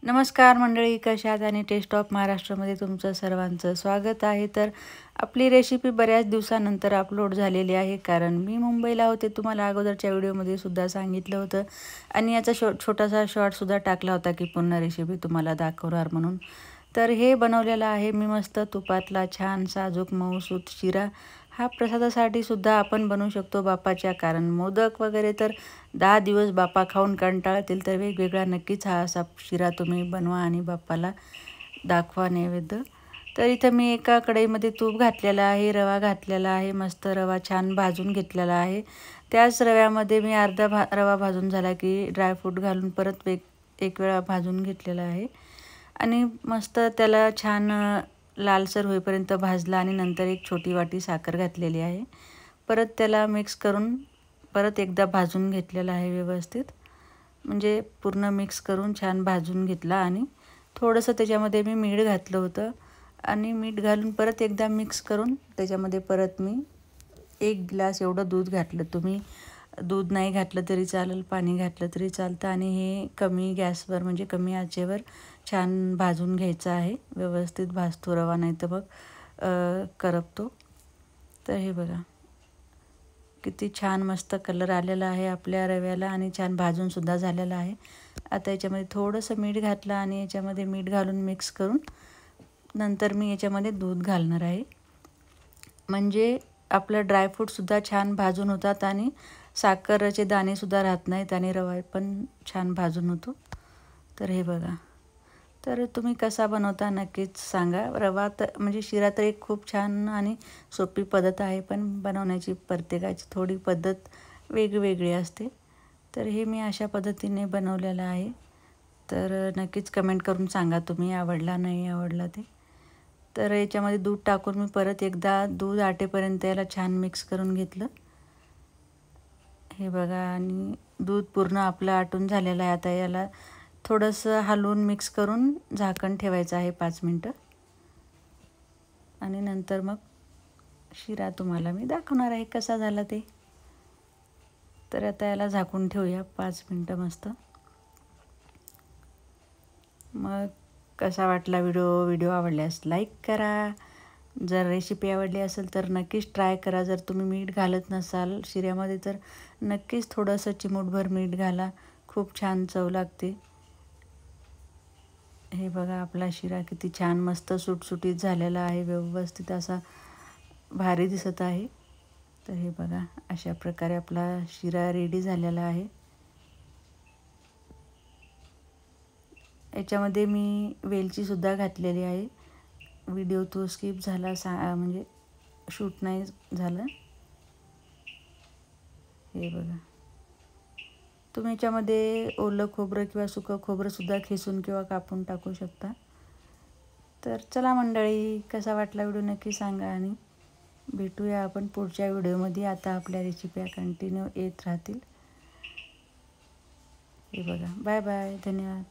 नमस्कार मंडळी, कशा आहात? आणि टेस्ट ऑफ महाराष्ट्रामध्ये तुमचं सर्वांचं स्वागत आहे. तर आपली रेसिपी बऱ्याच दिवसानंतर अपलोड झालेली आहे, कारण मी मुंबईला होते. तुम्हाला अगोदरच्या व्हिडिओमध्ये सुद्धा सांगितलं होतं आणि याचा छोटासा शॉर्टसुद्धा टाकला होता की पुन्हा रेसिपी तुम्हाला दाखवणार म्हणून. तर हे बनवलेलं आहे मी मस्त तुपातला छान साजूक मऊसूत शिरा. हा प्रसादासाठी सुद्धा आपण बनवू शकतो बाप्पाच्या, कारण मोदक वगैरे तर 10 दिवस बाप्पा खाऊन कंटाळतील. तर वेगवेगळा नक्कीच हा असा शिरा तुम्ही बनवा आणि बाप्पाला दाखवा नैवेद्य. तर इथं मी एका कढईमध्ये तूप घातलेलं आहे, रवा घातलेला आहे, मस्त रवा छान भाजून घेतलेला आहे. त्याच रव्यामध्ये मी अर्धा रवा भाजून झाला की ड्रायफ्रूट घालून परत एक वेळा भाजून घेतलेला आहे आणि मस्त त्याला छान लालसर होईपर्यंत भाजला आणि नंतर एक छोटी वाटी साखर घातलेली आहे. परत त्याला मिक्स करून परत एकदा भाजून घेतलेला आहे व्यवस्थित. म्हणजे पूर्ण मिक्स करून छान भाजून घेतला आणि थोडंसं त्याच्यामध्ये मी मीठ घातलं होतं आणि मीठ घालून परत एकदा मिक्स करून त्याच्यामध्ये परत मी 1 ग्लास एवढं दूध घातलं. तुम्ही दूध नाही घातलं तरी चालेल, पाणी घातलं तरी चालतं आणि हे कमी गॅसवर म्हणजे कमी आचेवर छान भाजून घ्यायचं आहे. व्यवस्थित भाजतो रवा, नाही तर मग करपतो. तर हे बघा किती छान मस्त कलर आलेला आहे आपल्या रव्याला आणि छान भाजूनसुद्धा झालेला आहे. आता याच्यामध्ये थोडंसं मीठ घातलं आणि याच्यामध्ये मीठ घालून मिक्स करून नंतर मी याच्यामध्ये दूध घालणार आहे. म्हणजे आपलं ड्रायफ्रूटसुद्धा छान भाजून होतात आणि साखरेचे दाणेसुद्धा राहत नाहीत आणि रवा पण छान भाजून होतो. तर हे बघा, तर तुम्ही कसा बनवता नक्कीच सांगा. रवा तर म्हणजे शिरा तर एक खूप छान आणि सोपी पद्धत आहे, पण बनवण्याची प्रत्येकाची थोडी पद्धत वेगवेगळी असते. तर हे मी अशा पद्धतीने बनवलेलं आहे. तर नक्कीच कमेंट करून सांगा तुम्ही आवडला नाही आवडला ते. तर याच्यामध्ये दूध टाकून मी परत एकदा दूध आटेपर्यंत याला छान मिक्स करून घेतलं. हे बघा, आणि दूध पूर्ण आपलं आटून झालेलं आहे. आता याला थोडंसं हलवून मिक्स करून झाकण ठेवायचं आहे 5 मिनटं आणि नंतर मग शिरा तुम्हाला मी दाखवणार आहे कसा झाला ते. तर आता याला झाकून ठेवूया 5 मिनटं मस्त. मग कसा वाटला व्हिडिओ आवडल्यास लाईक करा. जर रेसिपी आवडली असेल तर नक्कीच ट्राय करा. जर तुम्ही मीठ घालत नसाल शिऱ्यामध्ये तर नक्कीच थोडंसं चिमूटभर मीठ घाला, खूप छान चव लागते. हे बघा आपला शिरा किती छान मस्त सुटसुटीत झालेला आहे, व्यवस्थित असा भारी दिसत आहे. तर हे बघा अशा प्रकारे आपला शिरा रेडी झालेला आहे. याच्यामध्ये मी वेलचीसुद्धा घातलेली आहे. व्हिडिओ तो स्किप झाला म्हणजे शूट नाही झालं. हे बघा, तुम्ही याच्यामध्ये ओलं खोबरं किंवा सुकं खोबरंसुद्धा खिसून किंवा कापून टाकू शकता. तर चला मंडळी, कसा वाटला व्हिडिओ नक्की सांगा आणि भेटूया आपण पुढच्या व्हिडिओमध्ये. आता आपल्या रेसिपी कंटिन्यू येत राहतील. हे बघा, बाय बाय, धन्यवाद.